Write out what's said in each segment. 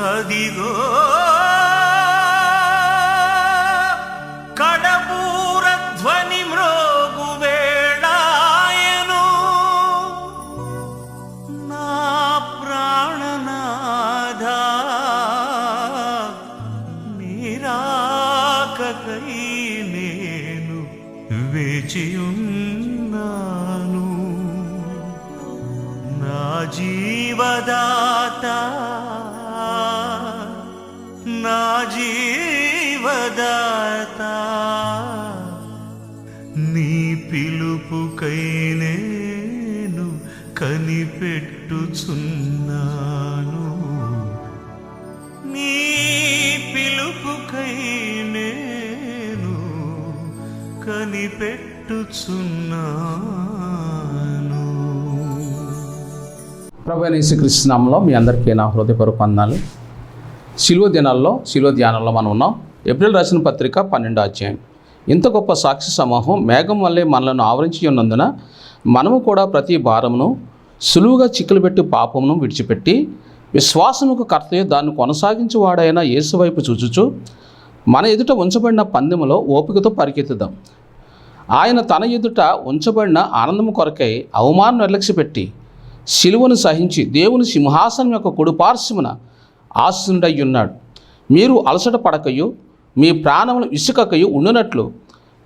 అదిగో కడబూర ధ్వని మ్రోగు వేళాయను, నా ప్రాణనాథా నీరాకకై నేను వేచియున్నాను. నా జీవదాత నా జీవదాత నీ పిలుపుకై నేను కనిపెట్టుచున్నాను. నీ పిలుపుకై నేను కనిపెట్టుచున్నాను. ప్రభువైన యేసుక్రీస్తు నామములో మీ అందరికీ నా హృదయపూర్వక వందనాలు. శిలువ దినాల్లో శిలువ ధ్యానంలో మనం ఉన్నాం. ఏప్రిల్ రాసిన పత్రిక 12వ అధ్యాయం. ఇంత గొప్ప సాక్షి సమూహం మేఘం వల్లే మనలను ఆవరించి ఉన్నందున మనము కూడా ప్రతి భారమును సులువుగా చిక్కులుపెట్టి పాపమును విడిచిపెట్టి విశ్వాసముకు కర్తయు దాన్ని కొనసాగించువాడైన యేసు వైపు చూచుచు మన ఎదుట ఉంచబడిన పందెములో ఓపికతో పరిగెత్తుదాం. ఆయన తన ఎదుట ఉంచబడిన ఆనందము కొరకై అవమానం నిర్లక్ష్యపెట్టి శిలువను సహించి దేవుని సింహాసనం యొక్క కుడిపార్శ్వమున ఆసీనుడై ఉన్నాడు. మీరు అలసట పడకయు మీ ప్రాణములు ఇసుకకయు ఉండునట్లు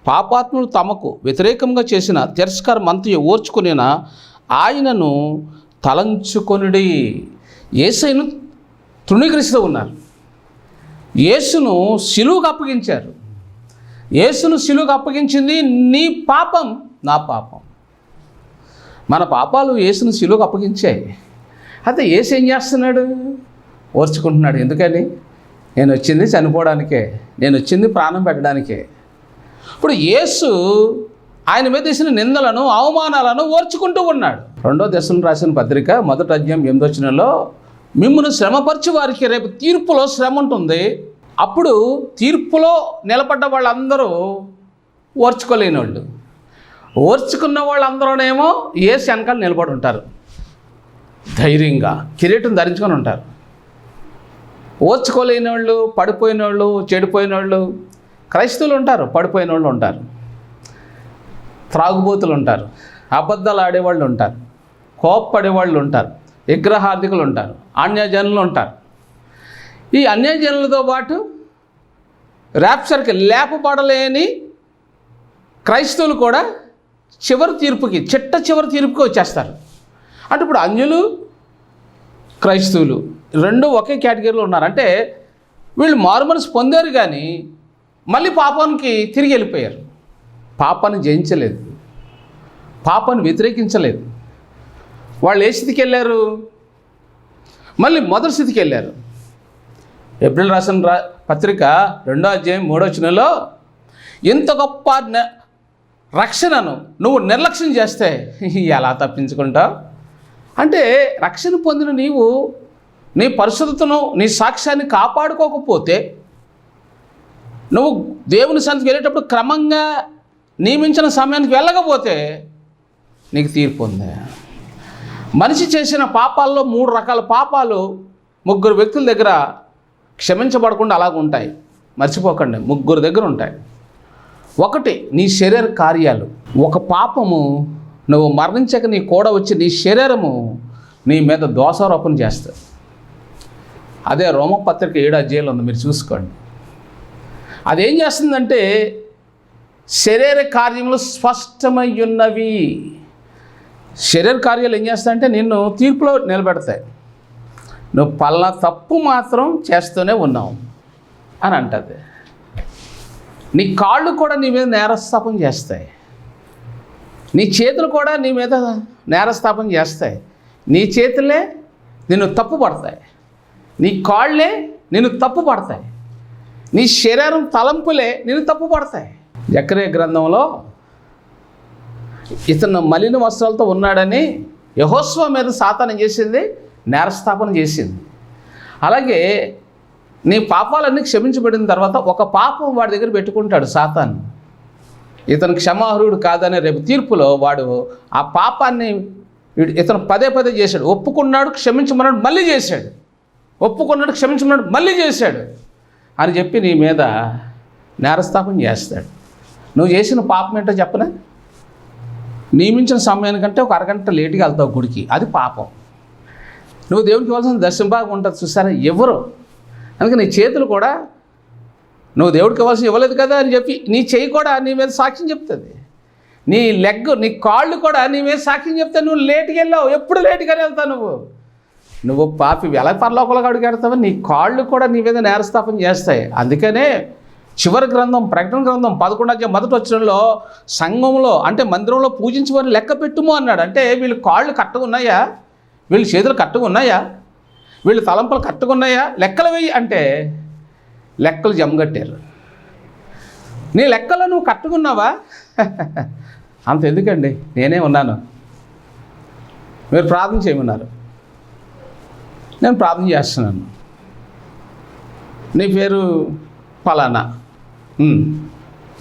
పాపాత్ములు తమకు వ్యతిరేకంగా చేసిన తిరస్కారమంతయు ఓర్చుకునిన ఆయనను తలంచుకొనుడి. యేసును తృణీకరిస్తూ ఉన్నారు. యేసును సిలువకు అప్పగించారు. యేసును సిలువకు అప్పగించింది నీ పాపం, నా పాపం. మన పాపాలు యేసును సిలువకు అప్పగించాయి. అయితే యేసు ఏం చేస్తున్నాడు? ఓర్చుకుంటున్నాడు. ఎందుకని? నేను వచ్చింది చనిపోవడానికే, నేను వచ్చింది ప్రాణం పెట్టడానికే. ఇప్పుడు యేసు ఆయన మీద చేసిన నిందలను అవమానాలను ఓర్చుకుంటూ ఉన్నాడు. 2వ దశలను రాసిన పత్రిక 1వ అధ్యాయం 8వ వచనంలో మిమ్మును శ్రమపరిచి వారికి రేపు తీర్పులో శ్రమ ఉంటుంది. అప్పుడు తీర్పులో నిలబడ్డ వాళ్ళందరూ ఓర్చుకోలేని వాళ్ళు, ఓర్చుకున్న వాళ్ళందరూనేమో యేసు వెనకాల నిలబడి ఉంటారు. ధైర్యంగా కిరీటం ధరించుకొని ఉంటారు. ఓర్చుకోలేని వాళ్ళు, పడిపోయిన వాళ్ళు, చెడిపోయిన వాళ్ళు, క్రైస్తవులు ఉంటారు, పడిపోయిన వాళ్ళు ఉంటారు, త్రాగుబోతులు ఉంటారు, అబద్ధాలు ఆడేవాళ్ళు ఉంటారు, కోప్పడేవాళ్ళు ఉంటారు, విగ్రహార్థికులు ఉంటారు, అన్యజనులు ఉంటారు. ఈ అన్యజనులతో పాటు ర్యాప్చర్కి లేపబడలేని క్రైస్తవులు కూడా చివరి తీర్పుకి, చివరి తీర్పుకి వచ్చేస్తారు. అంటే ఇప్పుడు అన్యులు, క్రైస్తవులు రెండు ఒకే కేటగిరీలో ఉన్నారు. అంటే వీళ్ళు మారుమనసు పొందారు కానీ మళ్ళీ పాపానికి తిరిగి వెళ్ళిపోయారు. పాపాన్ని జయించలేదు, పాపాన్ని వ్యతిరేకించలేదు. వాళ్ళు ఏ స్థితికి వెళ్ళారు? మళ్ళీ మొదటి స్థితికి వెళ్ళారు. ఏప్రిల్ రాసిన పత్రిక 2వ అధ్యాయం 3వ వచనంలో ఇంత గొప్ప రక్షణను నువ్వు నిర్లక్ష్యం చేస్తే ఎలా తప్పించుకుంటావు? అంటే రక్షణ పొందిన నీవు నీ పరిశుద్ధతను, నీ సాక్ష్యాన్ని కాపాడుకోకపోతే, నువ్వు దేవుని సన్నిధికి వెళ్ళేటప్పుడు క్రమంగా నియమించిన సమయానికి వెళ్ళకపోతే నీకు తీర్పు ఉంది. మనిషి చేసిన పాపాల్లో 3 రకాల పాపాలు 3 వ్యక్తుల దగ్గర క్షమించబడకుండా అలాగ ఉంటాయి. మర్చిపోకండి, 3 దగ్గర ఉంటాయి. ఒకటి నీ శరీర కార్యాలు. ఒక పాపము నువ్వు మరణించక నీ కూడా వచ్చి నీ శరీరము నీ మీద దోషారోపణ చేస్తుంది. అదే రోమపత్రిక 7వ అధ్యాయంలో ఉంది, మీరు చూసుకోండి. అదేం చేస్తుందంటే శరీర కార్యములు స్పష్టమై ఉన్నవి. శరీర కార్యాలు ఏం చేస్తాయంటే నిన్ను తీర్పులో నిలబెడతాయి. నువ్వు పలానా తప్పు మాత్రం చేస్తూనే ఉన్నావు అని అంటది. నీ కాళ్ళు కూడా నీ మీద నేరస్థాపన చేస్తాయి. నీ చేతులు కూడా నీ మీద నేరస్థాపన చేస్తాయి. నీ చేతులే నిన్ను తప్పు పడతాయి, నీ కాళ్ళే నిన్ను తప్పు పడతాయి, నీ శరీరం తలంపులే నిన్ను తప్పు పడతాయి. జకర్యా గ్రంథంలో ఇతను మలిన వస్త్రాలతో ఉన్నాడని యెహోషువ మీద సాతాను చేసింది, నేరస్థాపన చేసింది. అలాగే నీ పాపాలన్నీ క్షమించబడిన తర్వాత ఒక పాపం వాడి దగ్గర పెట్టుకుంటాడు సాతాను. ఇతను క్షమార్హుడు కాదనే రేపు తీర్పులో వాడు ఆ పాపాన్ని ఇతను పదే చేశాడు, ఒప్పుకున్నాడు, క్షమించమన్నాడు, మళ్ళీ చేశాడు. ఒప్పుకున్నాడు, క్షమించుకున్నాడు, మళ్ళీ చేశాడు అని చెప్పి నీ మీద నేరస్థాపన చేస్తాడు. నువ్వు చేసిన పాపం ఏంటో చెప్పనా? నియమించిన సమయానికంటే ఒక అరగంట లేటుగా వెళ్తావు గుడికి, అది పాపం. నువ్వు దేవునికి ఇవ్వాల్సిన దర్శన భాగం ఉంటుంది చూసారా, ఎవరు అందుకే నీ చేతులు కూడా నువ్వు దేవుడికి ఇవ్వాల్సిన ఇవ్వలేదు కదా అని చెప్పి నీ చెయ్యి కూడా నీ మీద సాక్ష్యం చెప్తుంది. నీ లెగ్, నీ కాళ్ళు కూడా నీ మీద సాక్ష్యం చెప్తే నువ్వు లేటుగా వెళ్ళావు. ఎప్పుడు లేటుగానే వెళ్తావు నువ్వు పాపి. ఎలా పరలోకంలోకి అడుగుతావో నీ కాళ్ళు కూడా నీ మీద నేరస్థాపన చేస్తాయి. అందుకనే చివరి గ్రంథం, ప్రకటన గ్రంథం 11 మొదటి వచనంలో సంఘంలో అంటే మందిరంలో పూజించమని లెక్క పెట్టుము అన్నాడు. అంటే వీళ్ళు కాళ్ళు కట్టుగా ఉన్నాయా, వీళ్ళ చేతులు కట్టుగా ఉన్నాయా, వీళ్ళ తలంపులు కట్టుగా ఉన్నాయా, లెక్కలు వెయ్యి అంటే లెక్కలు జమగట్టారు. నీ లెక్కలో నువ్వు కట్టుకున్నావా? అంత ఎందుకండి, నేనే ఉన్నాను. మీరు ప్రార్థన చేయమన్నారు, నేను ప్రార్థన చేస్తున్నాను. నీ పేరు ఫలానా,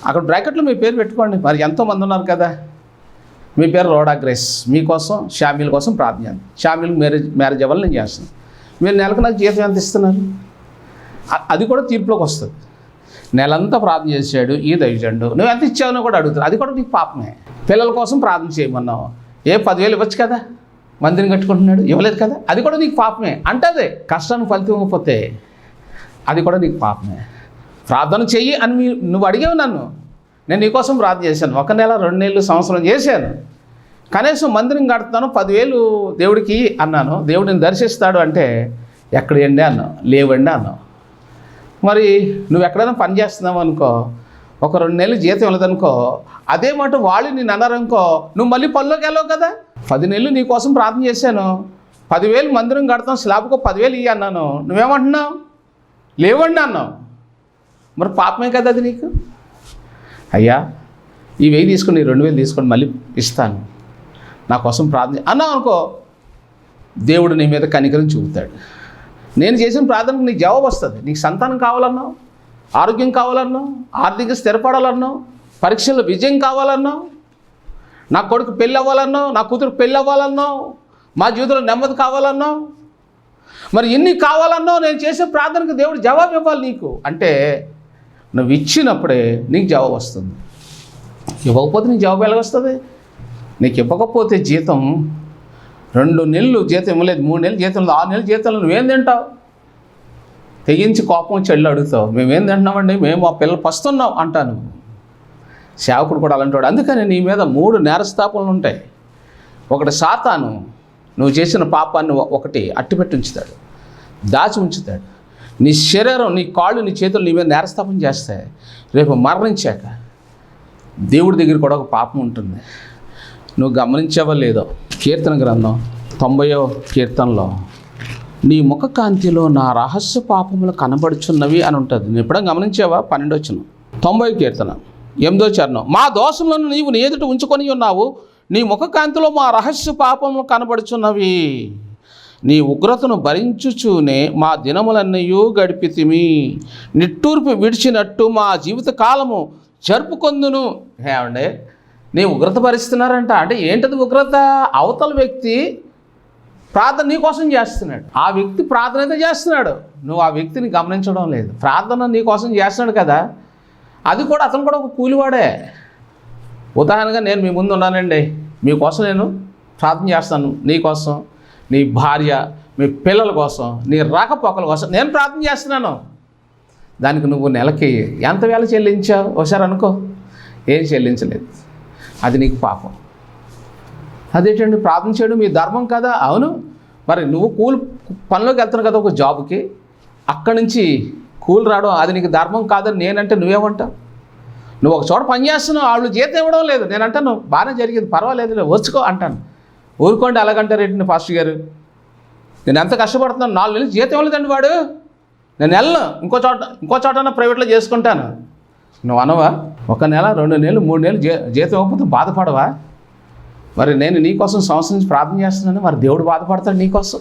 అక్కడ బ్రాకెట్లో మీ పేరు పెట్టుకోండి. మరి ఎంతోమంది ఉన్నారు కదా. మీ పేరు రోడా గ్రేస్, మీకోసం షామీల్ కోసం ప్రార్థన. షామీల్ మ్యారేజ్ అవ్వాలి నేను చేస్తున్నాను. మీరు నెలకు నాకు జీతం ఎంత ఇస్తున్నారు? అది కూడా తీర్పులోకి వస్తుంది. నెలంతా ప్రార్థన చేశాడు ఈ దైవజనుడు, నువ్వు ఎంత ఇచ్చావనో కూడా అడుగుతారు. అది కూడా నీకు పాపమే. పిల్లల కోసం ప్రార్థన చేయమన్నావు, 10,000 ఇవ్వచ్చు కదా, మందిని కట్టుకుంటున్నాడు, ఇవ్వలేదు కదా, అది కూడా నీకు పాపమే. అంటే అదే కష్టానికి ఫలితం ఇవ్వకపోతే అది కూడా నీకు పాపమే. ప్రార్థన చెయ్యి అని నువ్వు అడిగావు నన్ను, నేను నీకోసం ప్రార్థన చేశాను. 1 నెల 2 నెలలు సంవత్సరం చేశాను. కనీసం మందిరం కడుతున్నాను, 10,000 దేవుడికి అన్నాను. దేవుడిని దర్శిస్తాడు అంటే ఎక్కడండి అన్నావు, లేవండి అన్నావు. మరి నువ్వు ఎక్కడైనా పని చేస్తున్నావు అనుకో, ఒక 2 నెలలు జీతం ఇవ్వలేదనుకో, అదే మాట వాళ్ళు నేను అన్నారనుకో, నువ్వు మళ్ళీ పనిలోకి వెళ్ళావు కదా. 10 నెలలు నీ కోసం ప్రార్థన చేశాను, 10,000 మందిరం కడతాం, స్లాబ్కో 10,000 ఇయ్యి అన్నాను, నువ్వేమంటున్నావు, లేవండి అన్నావు. మరి పాపమే కదా అది నీకు. అయ్యా ఈ 1000 తీసుకొని 2,000 తీసుకొని మళ్ళీ ఇస్తాను, నా కోసం ప్రార్థన అన్నావు అనుకో, దేవుడు నీ మీద కనికరం చూపుతాడు. నేను చేసిన ప్రార్థనకు నీకు జవాబు వస్తుంది. నీకు సంతానం కావాలన్నావు, ఆరోగ్యం కావాలన్నావు, ఆర్థిక స్థిరపడాలన్నావు, పరీక్షల్లో విజయం కావాలన్నావు, నా కొడుకు పెళ్ళి అవ్వాలన్నావు, నా కూతురు పెళ్ళి అవ్వాలన్నావు, మా జీవితంలో నెమ్మది కావాలన్నావు. మరి ఎన్ని కావాలన్నావు, నేను చేసే ప్రార్థనకు దేవుడు జవాబు ఇవ్వాలి నీకు. అంటే నువ్వు ఇచ్చినప్పుడే నీకు జవాబు వస్తుంది. ఇవ్వకపోతే నీకు జవాబు ఎలాగొస్తుంది? నీకు ఇవ్వకపోతే జీతం 2 నెలలు జీతం ఇవ్వలేదు, 3 నెలలు జీతం, 6 నెలలు జీతంలో నువ్వేం తింటావు? తెగించి కోపం వచ్చి వెళ్ళి అడుగుతావు, మేమేం తింటున్నామండి, మేము మా పిల్లలు పస్తున్నాం అంటాను. సేవకుడు కూడా అలాంటి. అందుకని నీ మీద 3 నేరస్థాపనలు ఉంటాయి. ఒకటి సాతాను, నువ్వు చేసిన పాపాన్ని ఒకటి అట్టిపెట్టి ఉంచుతాడు, దాచి ఉంచుతాడు. నీ శరీరం, నీ కాళ్ళు, నీ చేతులు నీ మీద నేరస్థాపన చేస్తాయి. రేపు మరణించాక దేవుడి దగ్గర కూడా ఒక పాపం ఉంటుంది. నువ్వు గమనించావో లేదో, కీర్తన గ్రంథం 90వ కీర్తనలో నీ ముఖ కాంతిలో నా రహస్య పాపములు కనబడుచున్నవి అని ఉంటుంది. నువ్వు ఎప్పుడైనా గమనించావా? 12వ వచనం 90వ కీర్తన 8వ చరణం, మా దోషములను నీవు నీ ఎదుట ఉంచుకొని ఉన్నావు, నీ ముఖ కాంతిలో మా రహస్య పాపములు కనబడుచున్నవి. నీ ఉగ్రతను భరించుచూనే మా దినములన్నయూ గడిపితిమి, నిట్టూర్పు విడిచినట్టు మా జీవిత కాలము జరుపుకొందును. ఏమండే నీ ఉగ్రత భరిస్తున్నారంట. అంటే ఏంటది ఉగ్రత? అవతల వ్యక్తి ప్రార్థన నీ కోసం చేస్తున్నాడు, ఆ వ్యక్తి ప్రార్థన అయితే చేస్తున్నాడు, నువ్వు ఆ వ్యక్తిని గమనించడం లేదు. ప్రార్థన నీ కోసం చేస్తున్నాడు కదా, అది కూడా అతను కూడా ఒక కూలివాడే. ఉదాహరణగా నేను మీ ముందు ఉన్నానండి, మీకోసం నేను ప్రార్థన చేస్తాను, నీకోసం, నీ భార్య, మీ పిల్లల కోసం, నీ రాకపోకల కోసం నేను ప్రార్థన చేస్తున్నాను. దానికి నువ్వు నెలకి ఎంత వేళ చెల్లించావు ఒకసారి అనుకో, ఏం చెల్లించలేదు. అది నీకు పాపం. అదేంటండి ప్రార్థన చేయడం మీ ధర్మం కదా? అవును. మరి నువ్వు పనిలోకి వెళ్తున్నావు కదా ఒక జాబ్కి, అక్కడి నుంచి కూలి రావడం అది నీకు ధర్మం కాదని నేనంటే నువ్వేమంటావు? నువ్వు ఒక చోట పని చేస్తున్నావు, వాళ్ళు జీతం ఇవ్వడం లేదు, నేను అంటాను బాగానే జరిగింది, పర్వాలేదు, వచ్చుకో అంటాను. ఊరుకోండి అలాగంటారేంటి పాస్టర్ గారు, నేను ఎంత కష్టపడుతున్నాను, 4 నెలలు జీతం ఇవ్వలేదండి వాడు, నేను వెళ్ళను, ఇంకో చోట ప్రైవేట్లో చేసుకుంటాను. నువ్వు అనవా? 1 నెల 2 నెలలు 3 నెలలు జీతం ఇవ్వకపోతే బాధపడవా? మరి నేను నీకోసం సంవత్సరం నుంచి ప్రార్థన చేస్తున్నాను, మరి దేవుడు బాధపడతాడు నీకోసం.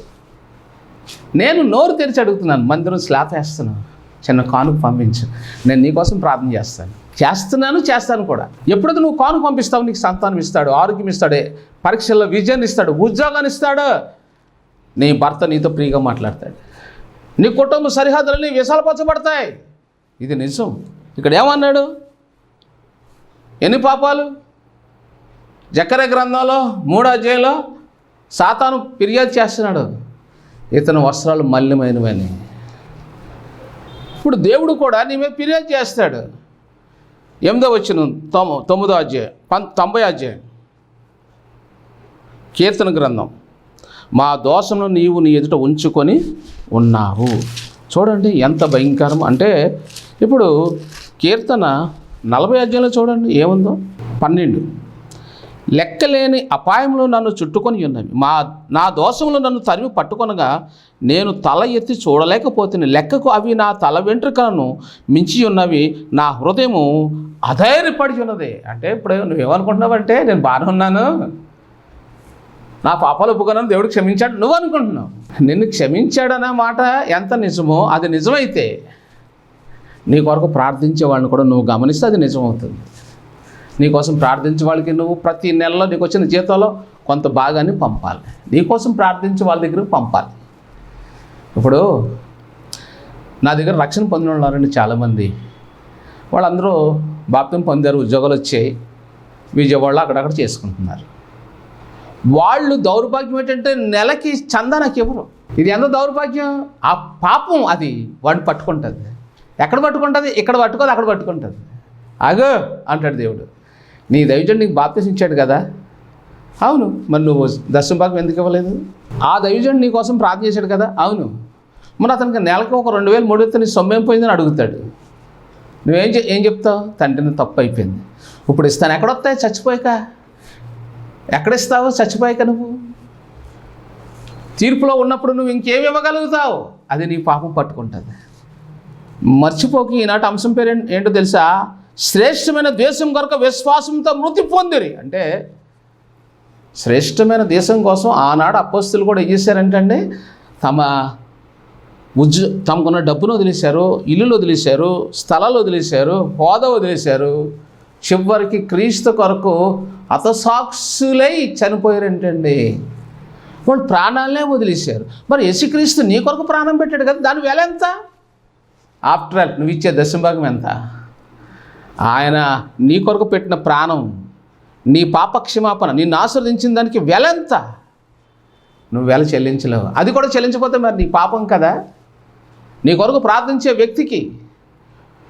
నేను నోరు తెరిచి అడుగుతున్నాను, మందిరం స్లాబ్ వేస్తున్నాను, చిన్న కానుక పంపించు, నేను నీకోసం ప్రార్థన చేస్తాను కూడా. ఎప్పుడైతే నువ్వు కానుక పంపిస్తావు నీకు సంతానం ఇస్తాడు, ఆరోగ్యం ఇస్తాడు, పరీక్షల్లో విజయాన్ని ఇస్తాడు, ఉద్యోగాన్ని ఇస్తాడు, నీ భర్త నీతో ప్రియగా మాట్లాడతాడు. నీ కుటుంబ సరిహద్దులన్నీ విశాలపరచబడతాయి. ఇది నిజం. ఇక్కడ ఏమన్నాడు? ఎన్ని పాపాలు? జకర్యా గ్రంథంలో 3వ అధ్యాయంలో సాతాను ఫిర్యాదు చేస్తున్నాడు, ఇతని వస్త్రాలు మలినమైనవని. ఇప్పుడు దేవుడు కూడా నీ మీద ఫిర్యాదు చేస్తాడు. 8వ వచనం 9వ అధ్యాయం 90వ అధ్యాయం కీర్తన గ్రంథం, మా దోషమును నీవు నీ ఎదుట ఉంచుకొని ఉన్నావు. చూడండి ఎంత భయంకరం అంటే, ఇప్పుడు కీర్తన 40వ అధ్యాయంలో చూడండి ఏముందో. 12, లెక్కలేని అపాయంలో నన్ను చుట్టుకొని ఉన్నవి, నా దోషములు నన్ను తరిమి పట్టుకొనగా నేను తల ఎత్తి చూడలేకపోతున్నాను. లెక్కకు అవి నా తల వెంట్రుకలను మించి ఉన్నవి, నా హృదయము అధైర్యపడి ఉన్నది. అంటే ఇప్పుడు నువ్వేమనుకుంటున్నావంటే నేను బాగానే ఉన్నాను, నా పాపాలు ఒప్పుకున్నాను, దేవుడు క్షమించాడు నువ్వు అనుకుంటున్నావు. నిన్ను క్షమించాడనే మాట ఎంత నిజమో, అది నిజమైతే నీ కొరకు ప్రార్థించే వాళ్ళని కూడా నువ్వు గమనిస్తే అది నిజమవుతుంది. నీకోసం ప్రార్థించే వాళ్ళకి నువ్వు ప్రతి నెలలో నీకు వచ్చిన జీతంలో కొంత భాగాన్ని పంపాలి. నీకోసం ప్రార్థించే వాళ్ళ దగ్గరకు పంపాలి. ఇప్పుడు నా దగ్గర రక్షణ పొందిన ఉన్నారండి చాలామంది. వాళ్ళందరూ బాప్తిసం పొందారు, ఉద్యోగాలు వచ్చాయి, విజయవాడలో అక్కడక్కడ చేసుకుంటున్నారు. వాళ్ళు దౌర్భాగ్యం ఏంటంటే నెలకి చందా నాకు ఎవరు. ఇది ఎంత దౌర్భాగ్యం! ఆ పాపం అది వాడిని పట్టుకుంటుంది. ఎక్కడ పట్టుకుంటుంది? ఇక్కడ పట్టుకోదు, అక్కడ పట్టుకుంటుంది. అగో అంటాడు దేవుడు, నీ దైవజనుడు నీకు బాప్తిసం ఇచ్చాడు కదా, అవును, మరి నువ్వు దశమ భాగం ఎందుకు ఇవ్వలేదు? ఆ దైవజనుడు నీ కోసం ప్రార్థన చేశాడు కదా, అవును, మరి అతనికి నెలకు ఒక 2,000 3,000 నీ సొమ్మేం పోయిందని అడుగుతాడు. ఏం చెప్తావు? తండ్రిని తప్పు అయిపోయింది, ఇప్పుడు ఇస్తాను. ఎక్కడొస్తాయి? చచ్చిపోయాక. ఎక్కడిస్తావు? చచ్చిపోయాక. నువ్వు తీర్పులో ఉన్నప్పుడు నువ్వు ఇంకేమి ఇవ్వగలుగుతావు? అది నీ పాపం పట్టుకుంటుంది. మర్చిపోకి ఈనాటి అంశం పేరు ఏంటో తెలుసా? శ్రేష్టమైన దేశం కొరకు విశ్వాసంతో మృతి పొందిరి. అంటే శ్రేష్టమైన దేశం కోసం ఆనాడు అపోస్తులు కూడా ఏం చేశారంటే తమకున్న డబ్బును వదిలేశారు, ఇల్లులు వదిలేశారు, స్థలాలు వదిలేశారు, హోదా వదిలేశారు, చివరికి క్రీస్తు కొరకు హతసాక్షులై చనిపోయారంటండి. వాళ్ళు ప్రాణాలనే వదిలేశారు. మరి యేసుక్రీస్తు నీ కొరకు ప్రాణం పెట్టాడు కదా, దాని వేల ఎంత? ఆఫ్టర్ ఆల్ నువ్వు ఇచ్చే దశమభాగం ఎంత? ఆయన నీ కొరకు పెట్టిన ప్రాణం, నీ పాపక్షమాపణ, నిన్ను ఆశీర్వదించిన దానికి వెల ఎంత? నువ్వు వెల చెల్లించలేవు. అది కూడా చెల్లించకపోతే మరి నీ పాపం కదా. నీ కొరకు ప్రార్థించే వ్యక్తికి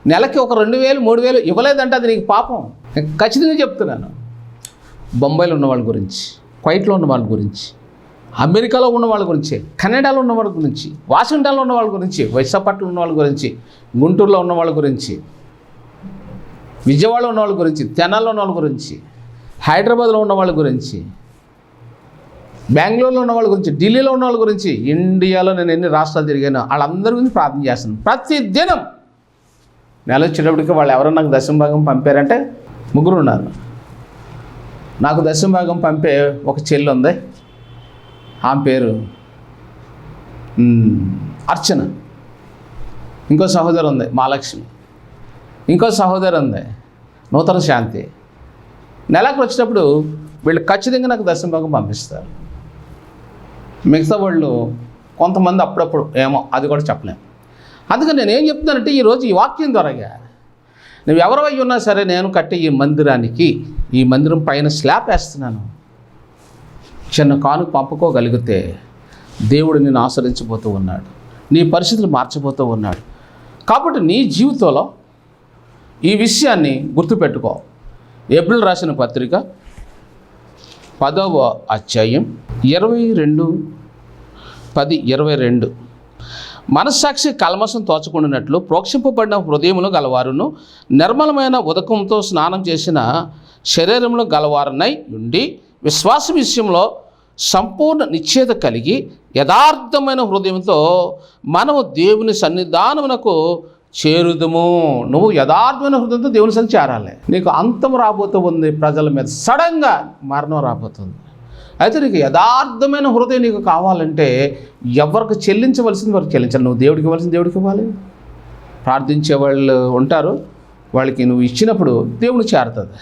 నెలకి ఒక 2,000 3,000 ఇవ్వలేదంటే అది నీకు పాపం. ఖచ్చితంగా చెప్తున్నాను. బొంబాయిలో ఉన్న వాళ్ళ గురించి, క్వైట్లో ఉన్న వాళ్ళ గురించి, అమెరికాలో ఉన్న వాళ్ళ గురించి, కెనడాలో ఉన్న వాళ్ళ గురించి, వాషింగ్టన్లో ఉన్న వాళ్ళ గురించి, విశాఖపట్నంలో ఉన్న వాళ్ళ గురించి, గుంటూరులో ఉన్న వాళ్ళ గురించి, విజయవాడలో ఉన్న వాళ్ళ గురించి, తెనాల్లో ఉన్న వాళ్ళ గురించి, హైదరాబాద్లో ఉన్న వాళ్ళ గురించి, బెంగళూరులో ఉన్న వాళ్ళ గురించి, ఢిల్లీలో ఉన్న వాళ్ళ గురించి, ఇండియాలో నేను ఎన్ని రాష్ట్రాలు తిరిగానో వాళ్ళందరి గురించి ప్రార్థన చేస్తాను ప్రతి దినం. నెల వచ్చేటప్పటికి వాళ్ళు ఎవరన్నా నాకు దశమ భాగం పంపారంటే 3 ఉన్నారు. నాకు దశమ భాగం పంపే ఒక చెల్లి ఉంది, ఆమె పేరు అర్చన. ఇంకో సహోదరు ఉంది మహాలక్ష్మి. ఇంకో సహోదరు ఉంది నూతన శాంతి. నెలకు వచ్చేటప్పుడు వీళ్ళు ఖచ్చితంగా నాకు దశమ భాగం పంపిస్తారు. మిగతా వాళ్ళు కొంతమంది అప్పుడప్పుడు ఏమో, అది కూడా చెప్పలేము. అందుకని నేనేం చెప్తున్నానంటే ఈరోజు ఈ వాక్యం ద్వారాగా నువ్వు ఎవరై ఉన్నా సరే, నేను కట్టే ఈ మందిరానికి, ఈ మందిరం పైన స్లాబ్ వేస్తున్నాను, చిన్న కానుక పంపుకోగలిగితే దేవుడు నిన్ను ఆశ్రయించబోతూ ఉన్నాడు, నీ పరిస్థితులు మార్చబోతూ ఉన్నాడు. కాబట్టి నీ జీవితంలో ఈ విషయాన్ని గుర్తుపెట్టుకో. ఏప్రిల్ రాసిన పత్రిక 10వ అధ్యాయం 22:10-22 మనస్సాక్షి కల్మషం తోచకుండానట్లు ప్రోక్షింపబడిన హృదయములు గలవారును నిర్మలమైన ఉదకంతో స్నానం చేసిన శరీరంలో గలవారనై ఉండి విశ్వాస విషయంలో సంపూర్ణ నిశ్చయత కలిగి యథార్థమైన హృదయంతో మనము దేవుని సన్నిధానమునకు చేరుదుము. నువ్వు యథార్థమైన హృదయంతో దేవుని సన్నిధికి చేరాలి. నీకు అంతం రాబోతూ ఉంది, ప్రజల మీద సడన్గా మరణం రాబోతుంది. అయితే నీకు యథార్థమైన హృదయం నీకు కావాలంటే ఎవరికి చెల్లించవలసింది వారికి చెల్లించాలి. నువ్వు దేవుడికి ఇవ్వాల్సింది దేవుడికి ఇవ్వాలి. ప్రార్థించే వాళ్ళు ఉంటారు, వాళ్ళకి నువ్వు ఇచ్చినప్పుడు దేవుడు చేరుతుంది.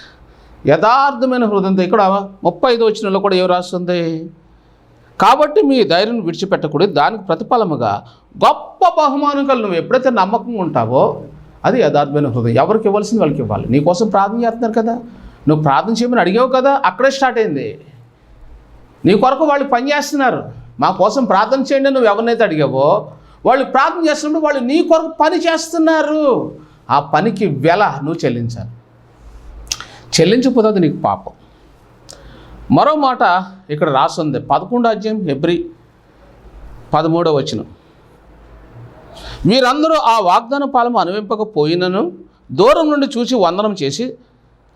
యథార్థమైన హృదయంతో. ఇక్కడ 35వ వచనంలో కూడా ఏం రాస్తుంది? కాబట్టి మీ ధైర్యం విడిచిపెట్టకూడదు, దానికి ప్రతిఫలముగా గొప్ప బహుమానం కలిగి నువ్వు ఎప్పుడైతే నమ్మకంగా ఉంటావో అది యథార్థమైన హృదయం. ఎవరికి ఇవ్వాల్సింది వాళ్ళకి ఇవ్వాలి. నీకోసం ప్రార్థన చేస్తున్నారు కదా, నువ్వు ప్రార్థన చేయమని అడిగావు కదా, అక్కడే స్టార్ట్ అయింది. నీ కొరకు వాళ్ళు పని చేస్తున్నారు. మా కోసం ప్రార్థన చేయండి నువ్వు ఎవరినైతే అడిగావో వాళ్ళు ప్రార్థన చేస్తున్నప్పుడు వాళ్ళు నీ కొరకు పని చేస్తున్నారు. ఆ పనికి వెల నువ్వు చెల్లించాలి. చెల్లించకపోతే అది నీకు పాపం. మరో మాట ఇక్కడ రాస్తుంది 11వ అధ్యాయం హెబ్రీ 13వ వచనం. వీరందరూ ఆ వాగ్దాన ఫలము అనువింపకపోయినను దూరం నుండి చూసి వందనం చేసి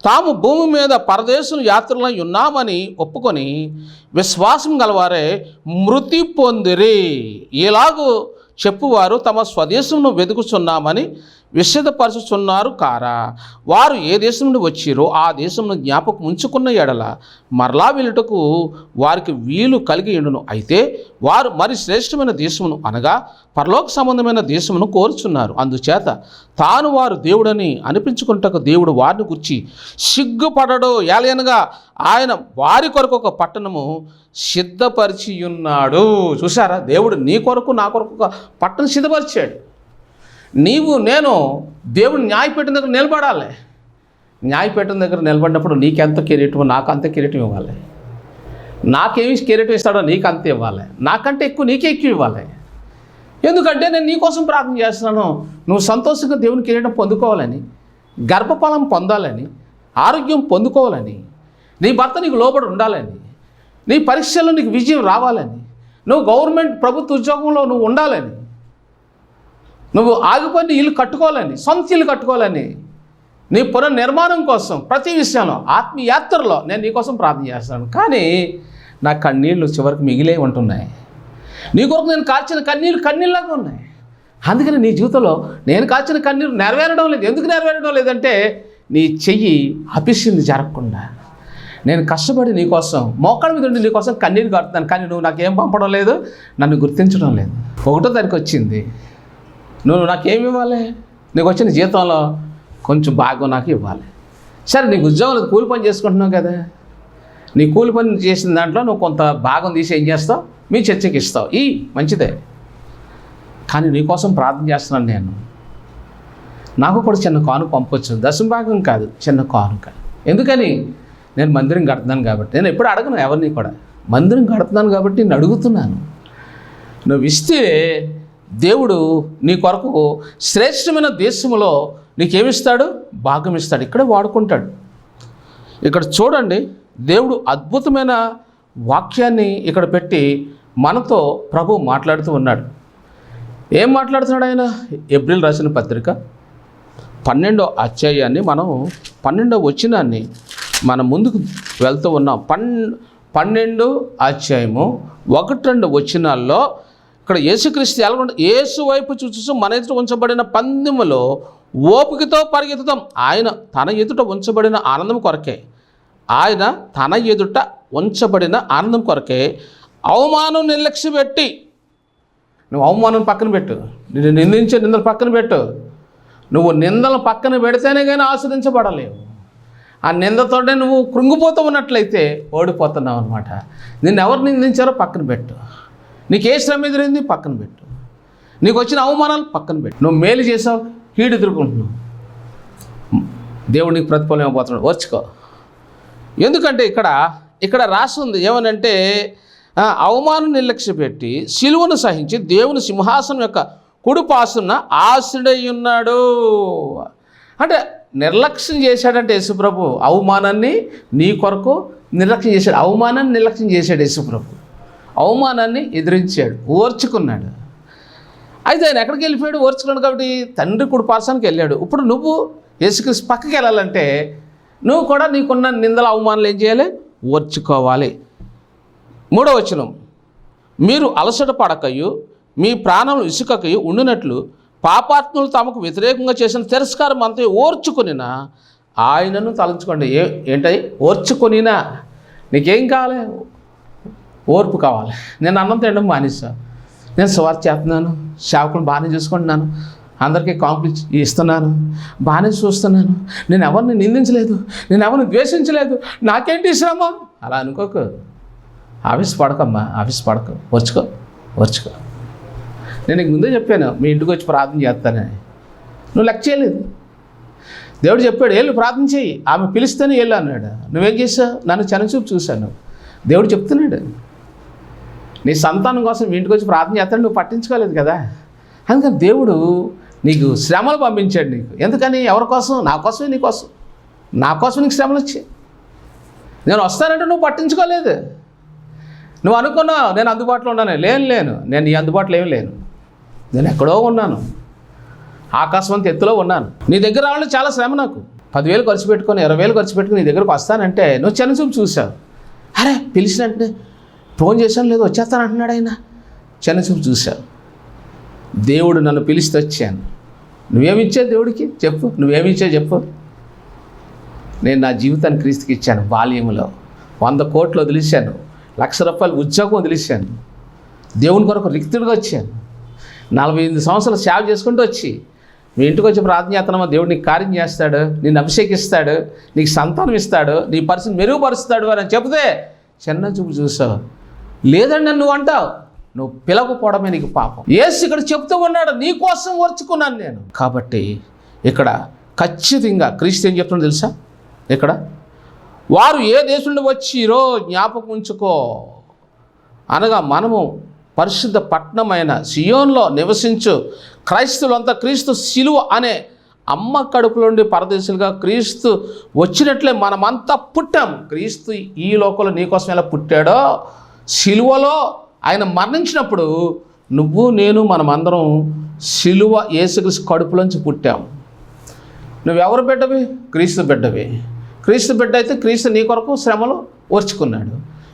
తాము భూమి మీద పరదేశం యాత్రలో ఉన్నామని ఒప్పుకొని విశ్వాసం గలవారే మృతి పొందిరి. ఇలాగూ చెప్పువారు తమ స్వదేశంను వెతుకుచున్నామని విషదపరుచుచున్నారు కారా. వారు ఏ దేశం నుండి వచ్చిరో ఆ దేశంను జ్ఞాపకం ఉంచుకున్న ఎడల మరలా వెళ్ళుటకు వారికి వీలు కలిగి ఉండును. అయితే వారు మరి శ్రేష్టమైన దేశమును అనగా పరలోక సంబంధమైన దేశమును కోరుచున్నారు. అందుచేత తాను వారు దేవుడని అనిపించుకుంటకు దేవుడు వారిని గుర్చి సిగ్గుపడడు. ఏలయనగా ఆయన వారి కొరకు ఒక పట్టణము సిద్ధపరిచి ఉన్నాడు. చూసారా, దేవుడు నీ కొరకు నా కొరకు ఒక పట్టణం సిద్ధపరిచాడు. నీవు నేను దేవుడు న్యాయపీఠం దగ్గర నిలబడాలి. న్యాయపీఠం దగ్గర నిలబడినప్పుడు నీకెంత కిరీటం నాకు అంత కిరీటం ఇవ్వాలి. నాకేమి కిరీటం ఇస్తాడో నీకు అంతే ఇవ్వాలి. నాకంటే ఎక్కువ నీకే ఎక్కువ ఇవ్వాలి. ఎందుకంటే నేను నీకోసం ప్రార్థన చేస్తున్నాను. నువ్వు సంతోషంగా దేవుని కిరీటం పొందుకోవాలని, గర్భఫలం పొందాలని, ఆరోగ్యం పొందుకోవాలని, నీ భర్త నీకు లోబడి ఉండాలని, నీ పరీక్షల్లో నీకు విజయం రావాలని, నువ్వు గవర్నమెంట్ ప్రభుత్వ ఉద్యోగంలో నువ్వు ఉండాలని, నువ్వు ఆగిపోయిన ఇల్లు కట్టుకోవాలని, సొంత ఇల్లు కట్టుకోవాలని, నీ పునర్నిర్మాణం కోసం ప్రతి విషయంలో ఆత్మీయాత్రలో నేను నీకోసం ప్రార్థన చేస్తాను. కానీ నా కన్నీళ్ళు చివరికి మిగిలే ఉంటున్నాయి. నీ కొరకు నేను కాల్చిన కన్నీళ్ళలాగా ఉన్నాయి. అందుకని నీ జీవితంలో నేను కాల్చిన కన్నీరు నెరవేరడం లేదు. ఎందుకు నెరవేరడం లేదంటే నీ చెయ్యి అపిస్తుంది జరగకుండా. నేను కష్టపడి నీకోసం మోకాళ్ళ మీద ఉండి నీకోసం కన్నీరు కడుతున్నాను, కానీ నువ్వు నాకేం పంపడం లేదు, నన్ను గుర్తించడం లేదు. 1వ తారీఖు వచ్చింది, నువ్వు నాకేమి ఇవ్వాలి? నీకు వచ్చిన జీతంలో కొంచెం భాగం నాకు ఇవ్వాలి. సరే, నీకు ఉద్యోగంలో కూలి పని చేసుకుంటున్నావు కదా, నీ కూలి పని చేసిన దాంట్లో నువ్వు కొంత భాగం తీసి ఏం చేస్తావు? మీ చర్చకి ఇస్తావు. మంచిదే, కానీ నీకోసం ప్రార్థన చేస్తున్నాను నేను. నాకు కూడా చిన్న కానుక పంపొచ్చు, దశభాగం కాదు, చిన్న కానుక. ఎందుకని? నేను మందిరం కడుతున్నాను కాబట్టి. నేను ఎప్పుడు అడగను ఎవరిని కూడా. మందిరం కడుతున్నాను కాబట్టి నేను అడుగుతున్నాను. నువ్వు ఇస్తే దేవుడు నీ కొరకు శ్రేష్టమైన దేశంలో నీకేమిస్తాడు? భాగం ఇస్తాడు. ఇక్కడే వాడుకుంటాడు. ఇక్కడ చూడండి, దేవుడు అద్భుతమైన వాక్యాన్ని ఇక్కడ పెట్టి మనతో ప్రభు మాట్లాడుతూ ఉన్నాడు. ఏం మాట్లాడుతున్నాడు ఆయన? ఏప్రిల్ రాసిన పత్రిక 12వ అధ్యాయాన్ని మనం 12వ వచనాన్ని మనం ముందుకు వెళ్తూ ఉన్నాం. 12వ అధ్యాయము 1-2 వచనాల్లో ఇక్కడ యేసుక్రీస్తు ఎలా ఉంటుంది? యేసు వైపు చూస్తూ మన ఎదుట ఉంచబడిన పందెములో ఓపికతో పరిగెత్తుతాం. ఆయన తన ఎదుట ఉంచబడిన ఆనందం కొరకే, ఆయన తన ఎదుట ఉంచబడిన ఆనందం కొరకే అవమానం నిర్లక్ష్య పెట్టి, నువ్వు అవమానం పక్కన పెట్టు, నిన్ను నిందించే నిందలు పక్కన పెట్టు. నువ్వు నిందలు పక్కన పెడితేనే కానీ ఆస్వాదించబడలేవు. ఆ నిందతోనే నువ్వు కృంగిపోతూ ఉన్నట్లయితే ఓడిపోతున్నావు అనమాట. నిన్ను ఎవరు నిందించారో పక్కన పెట్టు. నీకు ఏ శ్రమ ఎదురైంది పక్కన పెట్టు. నీకు వచ్చిన అవమానాలు పక్కన పెట్టు. నువ్వు మేలు చేసావు, కీడు ఎదుర్కొంటున్నావు, దేవుడు నీకు ప్రతిఫలం ఇవ్వబోతున్నాడు. ఓర్చుకో. ఎందుకంటే ఇక్కడ రాసి ఉంది ఏమనంటే, అవమానం నిర్లక్ష్య పెట్టి సిలువను సహించి దేవుని సింహాసనం యొక్క కుడిపాసున ఆశ్రయుడై ఉన్నాడు. అంటే నిర్లక్ష్యం చేశాడంటే యేసుప్రభు అవమానాన్ని నీ కొరకు నిర్లక్ష్యం చేశాడు. అవమానాన్ని నిర్లక్ష్యం చేశాడు యేసుప్రభు. అవమానాన్ని ఎదిరించాడు, ఓర్చుకున్నాడు. అయితే ఆయన ఎక్కడికి వెళ్ళిపోయాడు? ఓర్చుకున్నాడు కాబట్టి తండ్రి కుడిపార్శ్వానికి వెళ్ళాడు. ఇప్పుడు నువ్వు యేసుక్రీస్తు పక్కకి వెళ్ళాలంటే నువ్వు కూడా నీకున్న నిందల అవమానాలు ఏం చేయాలి? ఓర్చుకోవాలి. 3వ వచనం, మీరు అలసట పడకయు మీ ప్రాణములు ఇసుకకయు ఉండినట్లు పాపాత్ములు తమకు వ్యతిరేకంగా చేసిన తిరస్కారం అంతా ఓర్చుకొనినా ఆయనను తలంచుకోండి. ఏంటది? ఓర్చుకొనినా. నీకేం కావాలి? ఓర్పు కావాలి. నేను అన్నం తినడం మానేసా, నేను సువార్త చేస్తున్నాను, సేవకులను బాగానే చూసుకుంటున్నాను, అందరికీ కాంప్లిమెంట్స్ ఇస్తున్నాను, బాగానే చూస్తున్నాను, నేను ఎవరిని నిందించలేదు, నేను ఎవరిని ద్వేషించలేదు, నాకేంటి శ్రమ అలా అనుకోకు. ఆఫీస్ పడకమ్మా, ఆఫీస్ పడకు, ఓర్చుకో. నేను నీకు ముందే చెప్పాను మీ ఇంటికి వచ్చి ప్రార్థన చేస్తానని, నువ్వు లెక్క చేయలేదు. దేవుడు చెప్పాడు వెళ్ళు ప్రార్థన చేయి, ఆమె పిలిస్తేనే వెళ్ళు అన్నాడు. నువ్వేం చేసావు? నన్ను చనచూపు చూశాను. దేవుడు చెప్తున్నాడు నీ సంతానం కోసం మీ ఇంటికి వచ్చి ప్రార్థన చేస్తాను, నువ్వు పట్టించుకోలేదు కదా. అందుకని దేవుడు నీకు శ్రమలు పంపించాడు. నీకు ఎందుకని? ఎవరి కోసం? నా కోసమే, నీ కోసం. నా కోసం నీకు శ్రమలు వచ్చాయి. నేను వస్తానంటే నువ్వు పట్టించుకోలేదు. నువ్వు అనుకున్నావు నేను అందుబాటులో ఉన్నాను. లేను, నేను నీ అందుబాటులో ఏమి లేను. నేను ఎక్కడో ఉన్నాను, ఆకాశవంత ఎత్తులో ఉన్నాను. నీ దగ్గర రావాలంటే చాలా శ్రమ. నాకు 10,000 ఖర్చు పెట్టుకొని 20,000 ఖర్చు పెట్టుకుని నీ దగ్గరకు వస్తానంటే నువ్వు చిన్నచూపు చూసావు. అరే పిలిచినట్టే ఫోన్ చేశాను లేదు వచ్చేస్తాను అంటున్నాడు ఆయన. చిన్నచూపు చూసావు. దేవుడు నన్ను పిలిస్తే వచ్చాను. నువ్వేమిచ్చావు దేవుడికి చెప్పు? నువ్వేమిచ్చావు చెప్పు? నేను నా జీవితాన్ని క్రీస్తుకి ఇచ్చాను. బాల్యంలో 100 కోట్లు వదిలేశాను, ₹1,00,000 ఉద్యోగం వదిలేశాను, దేవుని కొరకు రిక్తుడిగా వచ్చాను. 48 సంవత్సరాలు సేవ చేసుకుంటూ వచ్చి మీ ఇంటికి వచ్చి ప్రార్థన చేస్తున్నామా, దేవుడు నీకు కార్యం చేస్తాడు, నిన్ను అభిషేకిస్తాడు, నీకు సంతానం ఇస్తాడు, నీ పరిస్థితి మెరుగుపరుస్తాడు అని చెప్తే చిన్న చూపు చూసావు. లేదండి నువ్వు అంటావు. నువ్వు పిలవకపోవడమే నీకు పాపం. యేసు ఇక్కడ చెప్తూ ఉన్నాడు నీ కోసం ఓర్చుకున్నాను నేను. కాబట్టి ఇక్కడ ఖచ్చితంగా క్రీస్తు ఏం చెప్తున్నాడు తెలుసా? ఇక్కడ వారు ఏ దేశం నుండి వచ్చిరో జ్ఞాపకం ఉంచుకో అనగా మనము పరిశుద్ధ పట్టణమైన సియోన్లో నివసించు క్రైస్తవులంతా క్రీస్తు శిలువ అనే అమ్మ కడుపులో నుండి పరదేశులుగా క్రీస్తు వచ్చినట్లే మనమంతా పుట్టాం. క్రీస్తు ఈ లోకంలో నీకోసం ఎలా పుట్టాడో శిలువలో ఆయన మరణించినప్పుడు నువ్వు నేను మనమందరం శిలువ యేసుక్రీస్తు కడుపులోంచి పుట్టాం. నువ్వెవరు బిడ్డవి? క్రీస్తు బిడ్డవి. క్రీస్తు బిడ్డ అయితే క్రీస్తు నీ కొరకు శ్రమలు ఓర్చుకున్నాడు.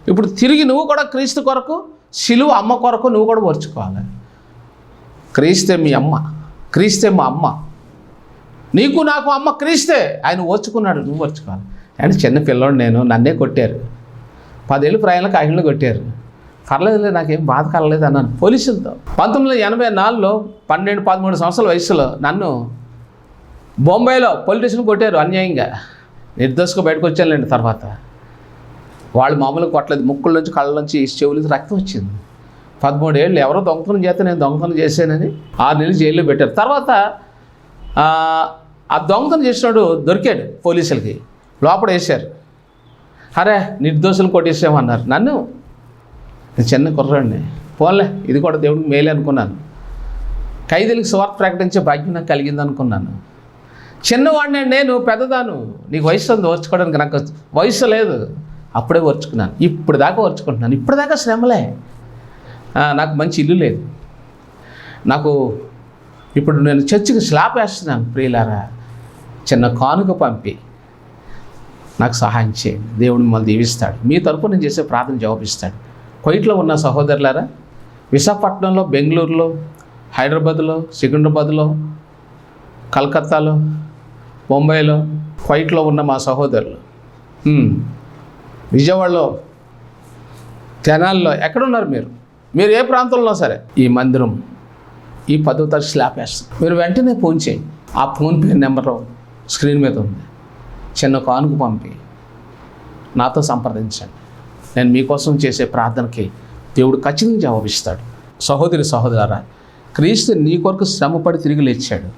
ఇప్పుడు తిరిగి నువ్వు కూడా క్రీస్తు కొరకు శిలువ అమ్మ కొరకు నువ్వు కూడా ఓర్చుకోవాలి. క్రీస్తే మీ అమ్మ, క్రీస్తే మా అమ్మ. నీకు నాకు అమ్మ క్రీస్తే. ఆయన ఓర్చుకున్నాడు, నువ్వు ఓర్చుకోవాలి. అండ్ చిన్న పిల్లోడు నేను, నన్నే కొట్టారు. 10 ఏళ్ళు ప్రయాణాలకు ఆయనలో కొట్టారు. పర్లేదులే నాకేం బాధ కలలేదు అన్నాను పోలీసులతో. 1984లో 12-13 సంవత్సరాల వయసులో నన్ను బొంబాయిలో పోలీస్ స్టేషన్ కొట్టారు అన్యాయంగా. నిర్దోషంగా బయటకు వచ్చానులేండి. తర్వాత వాళ్ళు మామూలుగా కొట్టలేదు, ముక్కుల నుంచి కళ్ళ నుంచి చెవుల నుంచి రక్తం వచ్చింది. 13 ఏళ్ళు ఎవరో దొంగతనం చేస్తే నేను దొంగతనం చేశానని 6 నెలలు జైల్లో పెట్టారు. తర్వాత ఆ దొంగతనం చేసినాడు దొరికాడు, పోలీసులకి లోపల వేశారు. అరే నిర్దోషులు కొట్టేసామన్నారు. నన్ను నేను చిన్న కుర్రాడిని, పోన్లే ఇది కూడా దేవుడికి మేలే అనుకున్నాను. ఖైదీలకు సువార్త ప్రకటించే భాగ్యం నాకు కలిగింది అనుకున్నాను. చిన్నవాడిని నేను, పెద్దదాను. నీకు వయసు ఉంది ఓర్చుకోవడానికి, నాకు వయసు లేదు. అప్పుడే ఓర్చుకున్నాను, ఇప్పుడు దాకా ఓర్చుకుంటున్నాను. ఇప్పుడు దాకా శ్రమలే. నాకు మంచి ఇల్లు లేదు. నాకు ఇప్పుడు నేను చర్చికి స్లాబ్ వేస్తున్నాను. ప్రియులారా చిన్న కానుక పంపి నాకు సహాయం చేయండి. దేవుడు మిమ్మల్ని దీవిస్తాడు. మీ తరపున నేను చేసే ప్రార్థన జవాబిస్తాడు. కువైట్లో ఉన్న సహోదరులారా, విశాఖపట్నంలో, బెంగళూరులో, హైదరాబాద్లో, సికింద్రాబాద్లో, కలకత్తాలో, ముంబైలో, కువైట్లో ఉన్న మా సహోదరులు, విజయవాడలో, తెనాల్లో ఎక్కడున్నారు మీరు ఏ ప్రాంతంలో సరే ఈ మందిరం ఈ 10వ తారీఖు స్లాబ్ వేస్తాం. మీరు వెంటనే ఫోన్ చేయండి. ఆ ఫోన్పే నెంబర్ స్క్రీన్ మీద ఉంది. చిన్న కానుక పంపి నాతో సంప్రదించండి. నేను మీకోసం చేసే ప్రార్థనకి దేవుడు ఖచ్చితంగా జవాబిస్తాడు. సహోదరి సహోదరులారా, క్రీస్తు నీ కొరకు శ్రమపడి తిరిగి లేచాడు.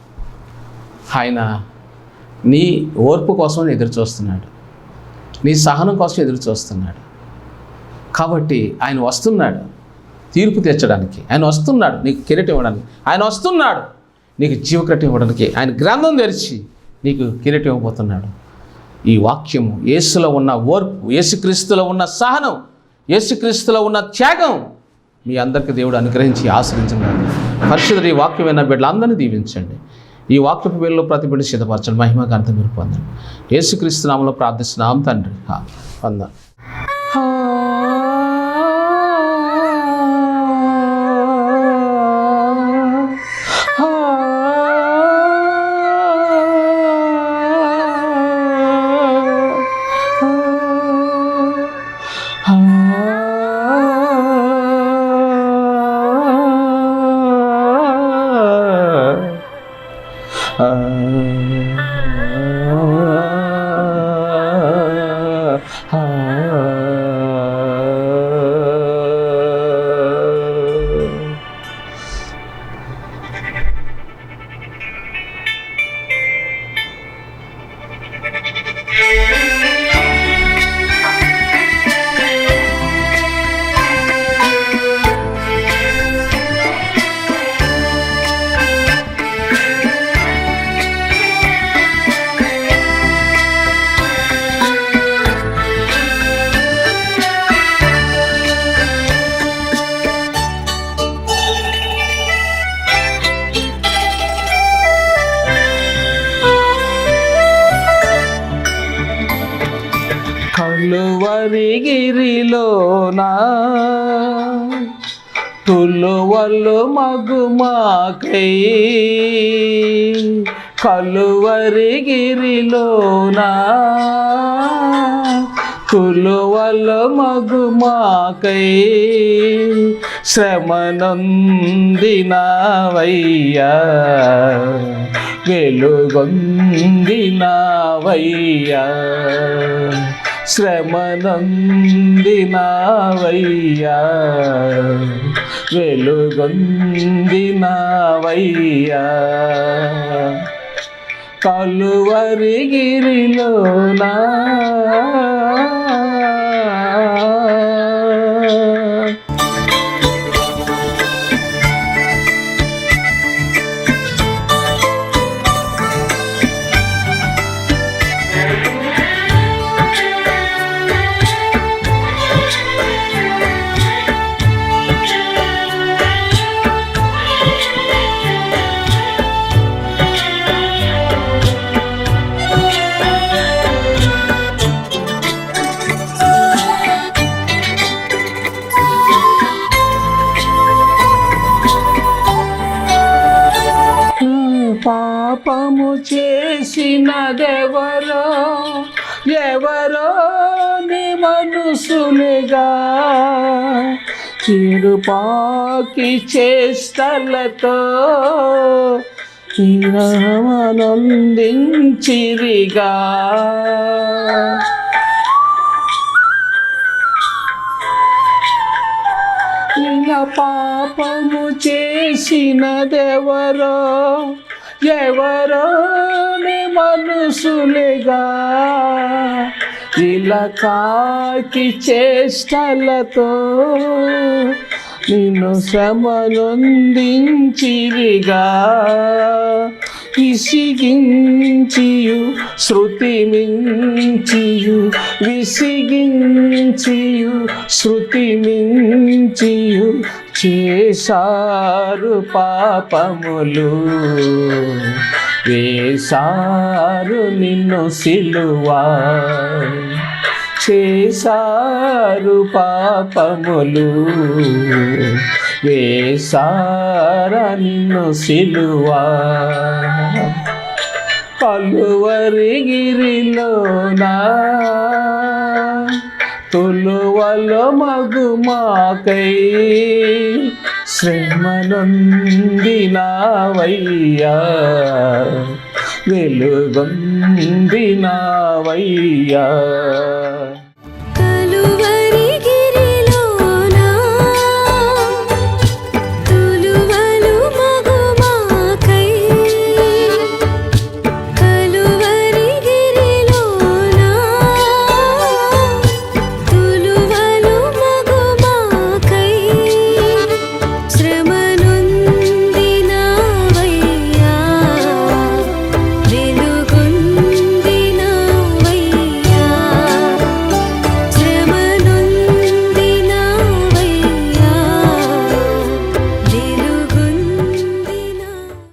ఆయన నీ ఓర్పు కోసం ఎదురు చూస్తున్నాడు, నీ సహనం కోసం ఎదురు చూస్తున్నాడు. కాబట్టి ఆయన వస్తున్నాడు తీర్పు తీర్చడానికి. ఆయన వస్తున్నాడు నీకు కిరీటం ఇవ్వడానికి. ఆయన వస్తున్నాడు నీకు జీవకిరీటం ఇవ్వడానికి. ఆయన గ్రంథం తెరిచి నీకు కిరీటం ఇవ్వబోతున్నాడు. ఈ వాక్యము యేసులో ఉన్న ఓర్పు, యేసుక్రీస్తులో ఉన్న సహనం, యేసుక్రీస్తులో ఉన్న త్యాగం మీ అందరికీ దేవుడు అనుగ్రహించి ఆశ్రయించండి. పరిశుద్ధుడు ఈ వాక్యమైన బిడ్డలందరినీ దీవించండి. ఈ వాక్యపు వేళలో ప్రతి బిడ్డ సిద్ధపరచండి. మహిమ ఘనత మీరు పొందండి. యేసుక్రీస్తు నామములో ప్రార్థిస్తున్నాం తండ్రి. వందనాలు. కలువరిగిరిలోనా తులువలు మగుమాకై కలువరిగిరిలోనా తులువలు మగుమాకై శ్రమనొందినవయ్యా వెలుగొందినవయ్యా శ్రమనొందినవయ్యా వెలుగొందినవయ్యా కలువరిగిరిలోనా పాపము చేసినదెవరో ఎవరో నీ మనసులుగా చిరుపాకి చేష్టలతో ఆనందించిరిగా ఇలా పాపము చేసినదెవరో ఎవరో నీ మనసులుగా ఇలా కాకి చేష్టలతో నిన్ను శ్రమనొందించిరిగా విసిగించియు శృతి మించియు విసిగించియు శృతి మించియు చేశారు పాపములు వేశారు నిన్ను సిలువా చేశారు పాపములు వేశార నిన్ను సిలువా కలువరిగిరిలోనా తులువలో మగుమాకై శ్రమనొందినవయ్యా వెలుగొందినవయ్యా